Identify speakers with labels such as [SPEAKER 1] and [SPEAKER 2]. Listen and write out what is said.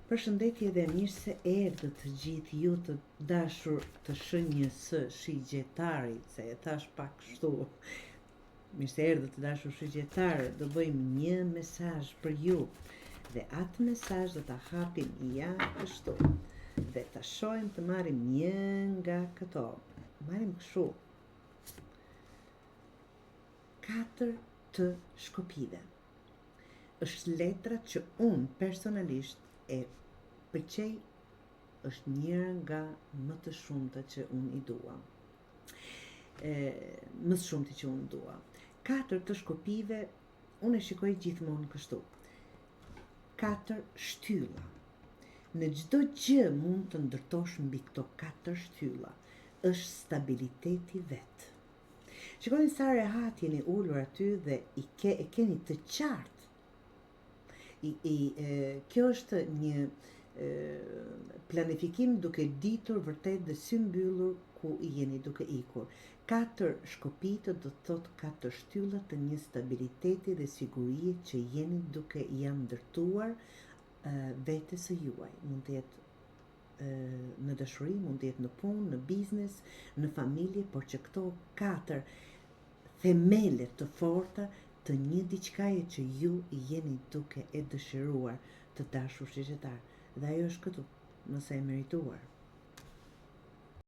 [SPEAKER 1] Përshëndetje dhe mirë se erdhët të gjithë ju të dashur të shenjës shigjetari, se e thash pak kështu. Mirë se erdhët të dashur shigjetarë, do bëjmë një mesazh për ju. Dhe atë mesazh do ta hapim ja kështu. Dhe ta shohim të marrim një nga këto. Marrim kështu. 4 të shkopive. Është letra që unë personalisht e pëlqej, është njëra nga më të shumta që unë i dua. Më së shumti që unë dua. 4 të shkopive, unë e shikoj gjithmonë kështu. 4 shtylla. Në çdo gjë mund të ndërtosh mbi këto 4 shtylla. Është stabiliteti vet. Shikoni sa rehat jeni ulur aty dhe e keni të qartë. Kjo është një planifikim duke ditur vërtet dhe sy mbyllur ku i jeni duke ikur. 4 shkopite do të thot 4 shtylla të një stabiliteti dhe sigurie që jeni duke janë ndërtuar vetes së juaj. Mund të jetë në dashuri, mund të jetë në punë, në biznes, në familje, por që këto 4 themele të forta të një diçkaje që ju jeni duke e dëshiruar, të dashur shigjetar. Dhe ajo është këtu, nëse e merituar.